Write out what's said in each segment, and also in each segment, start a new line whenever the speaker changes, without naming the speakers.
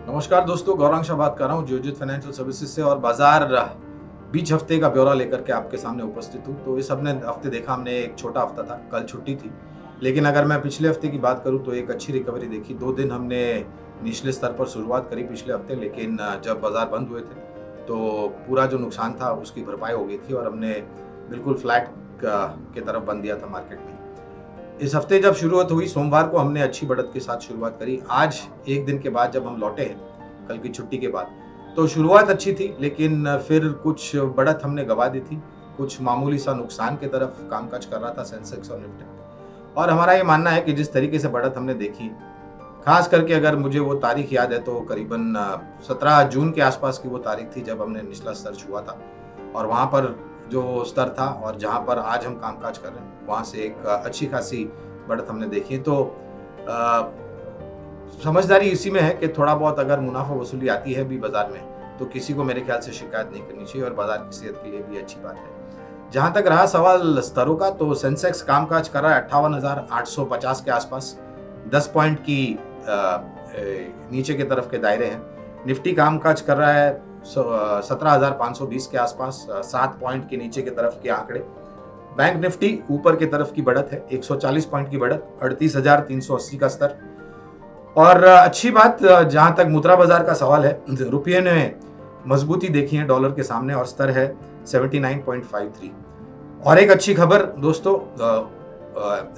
नमस्कार दोस्तों, गौरांग शाह बात कर रहा हूँ जियोजित फाइनेंशियल सर्विसेज से और बाजार बीच हफ्ते का ब्यौरा लेकर के आपके सामने उपस्थित हूँ। तो इस हफ्ते देखा हमने एक छोटा हफ्ता था, कल छुट्टी थी। लेकिन अगर मैं पिछले हफ्ते की बात करूँ तो एक अच्छी रिकवरी देखी। 2 दिन हमने निचले स्तर पर शुरुआत करी पिछले हफ्ते, लेकिन जब बाजार बंद हुए थे तो पूरा जो नुकसान था उसकी भरपाई हो गई थी और हमने बिल्कुल फ्लैट की तरफ बंद दिया था मार्केट में। इस हफ्ते जब शुरुआत हुई सोमवार को हमने अच्छी बढ़त के साथ शुरुआत करी। आज एक दिन के बाद जब हम लौटे हैं कल की छुट्टी के बाद, तो शुरुआत अच्छी थी, लेकिन फिर कुछ बढ़त हमने गवा दी थी। कुछ मामूली सा नुकसान की तरफ कामकाज कर रहा था सेंसेक्स और निफ्टी। और हमारा ये मानना है कि जिस तरीके से बढ़त हमने देखी, खास करके अगर मुझे वो तारीख याद है तो करीबन 17 जून के आसपास की वो तारीख थी जब हमने निचला स्तर छुआ था। और वहां पर जो स्तर था और जहां पर आज हम कामकाज कर रहे हैं, वहां से एक अच्छी खासी बढ़त हमने देखी। तो समझदारी इसी में है कि थोड़ा बहुत अगर मुनाफा वसूली आती है भी बाजार में, तो किसी को मेरे ख्याल से शिकायत नहीं करनी चाहिए और बाजार की सेहत के लिए भी अच्छी बात है। जहां तक रहा सवाल स्तरों का, तो सेंसेक्स कामकाज कर रहा है 58,850 के आसपास, 10 पॉइंट की नीचे की तरफ के दायरे हैं। निफ्टी कामकाज कर रहा है 17,520 के आसपास, 7 पॉइंट के नीचे की तरफ के आंकड़े। बैंक निफ्टी ऊपर की तरफ की बढ़त है, 140 पॉइंट की बढ़त, 38,380 का स्तर। और अच्छी बात जहां तक मुद्रा बाजार का सवाल है, रुपये ने मजबूती देखी है डॉलर के सामने और स्तर है 79.53। और एक अच्छी खबर दोस्तों,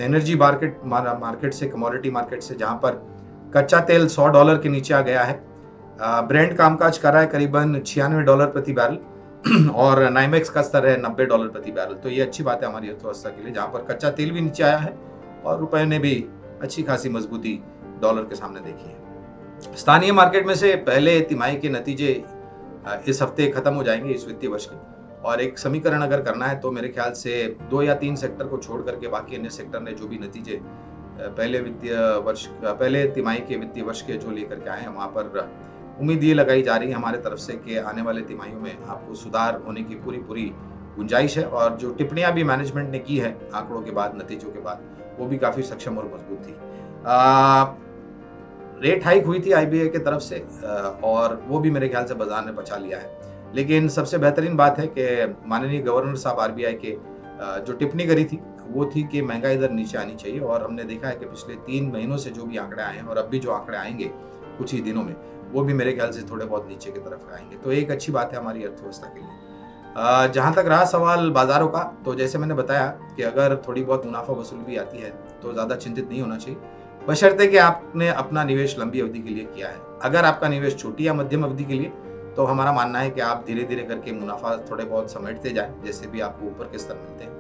एनर्जी मार्केट से, कमोडिटी मार्केट से, जहां पर कच्चा तेल $100 के नीचे आ गया है। ब्रेंड कामकाज कर रहा है करीबन $96 प्रति बैरल और नाइमेक्स का स्तर है $90 प्रति बैरल। तो ये अच्छी बात है हमारी अर्थव्यवस्था के लिए, जहां पर कच्चा तेल भी नीचे आया है और रुपए ने भी अच्छी खासी मजबूती डॉलर के सामने देखी है। स्थानीय मार्केट में से पहले तिमाही के नतीजे इस हफ्ते खत्म हो जाएंगे इस वित्तीय वर्ष के, और एक समीकरण अगर करना है तो मेरे ख्याल से 2 या 3 सेक्टर को छोड़ करके बाकी अन्य सेक्टर ने जो भी नतीजे पहले तिमाही के वित्तीय वर्ष के जो लेकर के आए हैं, वहां पर उम्मीद ये लगाई जा रही है हमारे तरफ से कि आने वाले तिमाहियों में आपको सुधार होने की पूरी गुंजाइश है। और जो टिप्पणियां भी मैनेजमेंट ने की है आंकड़ों के बाद, नतीजों के बाद, वो भी काफी सक्षम और मजबूत थी। रेट हाइक हुई थी आईबीए की तरफ से और वो भी मेरे ख्याल से बाजार ने बचा लिया है। लेकिन सबसे बेहतरीन बात है कि माननीय गवर्नर साहब आरबीआई के जो टिप्पणी करी थी वो थी कि महंगाई दर नीचे आनी चाहिए। और हमने देखा है कि पिछले 3 महीनों से जो भी आंकड़े आए हैं और अब भी जो आंकड़े आएंगे कुछ ही दिनों में, वो भी मेरे ख्याल से थोड़े बहुत नीचे की तरफ आएंगे। तो एक अच्छी बात है हमारी अर्थव्यवस्था के लिए। जहां तक रहा सवाल बाजारों का, तो जैसे मैंने बताया कि अगर थोड़ी बहुत मुनाफा वसूली भी आती है तो ज्यादा चिंतित नहीं होना चाहिए, बशर्ते कि आपने अपना निवेश लंबी अवधि के लिए किया है। अगर आपका निवेश छोटी या मध्यम अवधि के लिए, तो हमारा मानना है कि आप धीरे धीरे करके मुनाफा थोड़े बहुत समेटते जाएं, जैसे भी आपको ऊपर के स्तर मिलते हैं।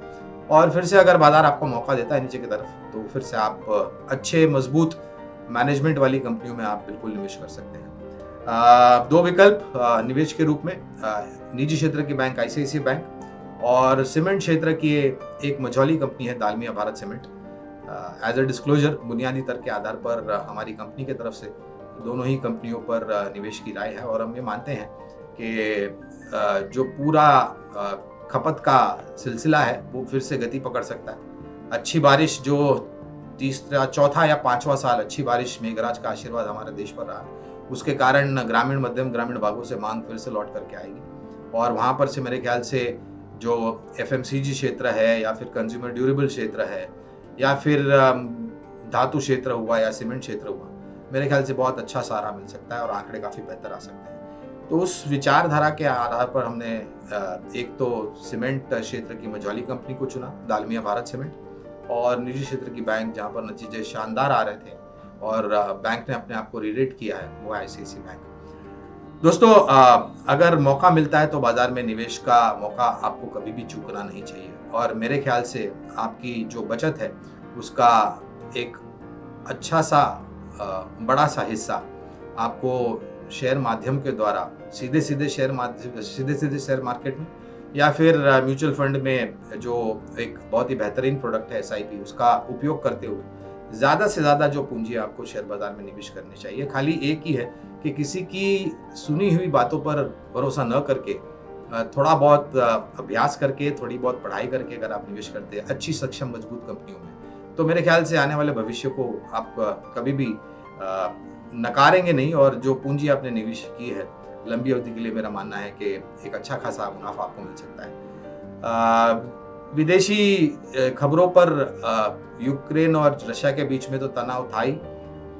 और फिर से अगर बाजार आपको मौका देता है नीचे की तरफ, तो फिर से आप अच्छे मजबूत मैनेजमेंट वाली कंपनियों में आप बिल्कुल निवेश कर सकते हैं। 2 विकल्प निवेश के रूप में, निजी क्षेत्र की बैंक आईसीआईसीआई बैंक और सीमेंट क्षेत्र की एक मझौली कंपनी है Dalmia Bharat cement. As a disclosure, बुनियादी तर्क के आधार पर हमारी कंपनी की तरफ से दोनों ही कंपनियों पर निवेश की राय है। और हम ये मानते हैं कि जो पूरा खपत का सिलसिला है वो फिर से गति पकड़ सकता है। अच्छी बारिश, जो तीसरा, चौथा या 5वां साल अच्छी बारिश, मेघराज का आशीर्वाद हमारे देश पर रहा, उसके कारण ग्रामीण, मध्यम ग्रामीण भागों से मांग फिर से लौट करके आएगी। और वहां पर से मेरे ख्याल से जो एफएमसीजी क्षेत्र है या फिर कंज्यूमर ड्यूरेबल क्षेत्र है या फिर धातु क्षेत्र हुआ या सीमेंट क्षेत्र हुआ, मेरे ख्याल से बहुत अच्छा सहारा मिल सकता है और आंकड़े काफी बेहतर आ सकते हैं। तो उस विचारधारा के आधार पर हमने एक तो सीमेंट क्षेत्र की मझौली कंपनी को चुना, दालमिया भारत सीमेंट, और निजी क्षेत्र की बैंक जहां पर नतीजे शानदार आ रहे थे और बैंक ने अपने आप को रीरेट किया है, वो आईसीआईसीआई बैंक। दोस्तों, अगर मौका मिलता है तो बाजार में निवेश का मौका आपको कभी भी चूकना नहीं चाहिए। और मेरे ख्याल से आपकी जो बचत है उसका एक अच्छा सा बड़ा सा हिस्सा आपको शेयर माध्यम के द्वारा सीधे शेयर मार्केट में या फिर म्यूचुअल फंड में, जो एक बहुत ही बेहतरीन प्रोडक्ट है एसआईपी, उसका उपयोग करते हुए ज्यादा से ज्यादा जो पूंजी आपको शेयर बाजार में निवेश करनी चाहिए। खाली एक ही है कि किसी की सुनी हुई बातों पर भरोसा न करके, थोड़ा बहुत अभ्यास करके, थोड़ी बहुत पढ़ाई करके अगर आप निवेश करते हैं अच्छी सक्षम मजबूत कंपनियों में, तो मेरे ख्याल से आने वाले भविष्य को आप कभी भी नकारेंगे नहीं, और जो पूंजी आपने निवेश की है लंबी अवधि के लिए मेरा मानना है कि एक अच्छा खासा मुनाफा आपको मिल सकता है। विदेशी खबरों पर यूक्रेन और रशिया के बीच में तो तनाव था ही।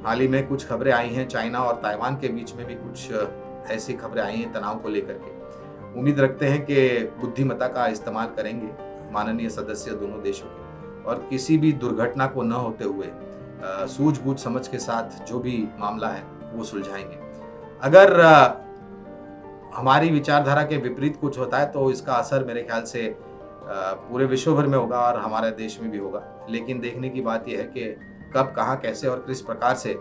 हाल ही में कुछ खबरें आई हैं चाइना और ताइवान के बीच में भी कुछ ऐसी खबरें आई हैं तनाव को लेकर के। उम्मीद रखते हैं कि बुद्धिमत्ता का इस्तेमाल करेंगे माननीय सदस्य दोनों देशों के, और किसी भी दुर्घटना को न होते हुए सूझबूझ समझ के साथ जो भी मामला है वो सुलझाएंगे। अगर हमारी विचारधारा के विपरीत कुछ होता है तो इसका असर मेरे ख्याल से पूरे विश्व भर में होगा और हमारे देश में भी होगा। लेकिन देखने की बात यह है कि कब, कहाँ, कैसे और किस प्रकार से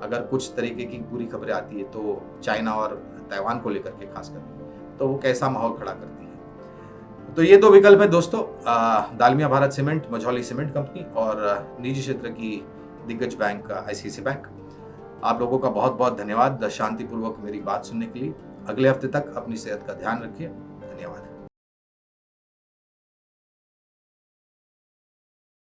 अगर कुछ तरीके की पूरी खबरें आती है तो चाइना और ताइवान को लेकर के खास करके, तो वो कैसा माहौल खड़ा करती है। तो ये दो विकल्प है दोस्तों, दालमिया भारत सीमेंट, मझौली सीमेंट कंपनी, और निजी क्षेत्र की दिग्गज बैंक आईसीआईसीआई बैंक। आप लोगों का बहुत बहुत धन्यवाद शांतिपूर्वक मेरी बात सुनने के लिए। अगले हफ्ते तक अपनी सेहत का ध्यान रखिए। धन्यवाद।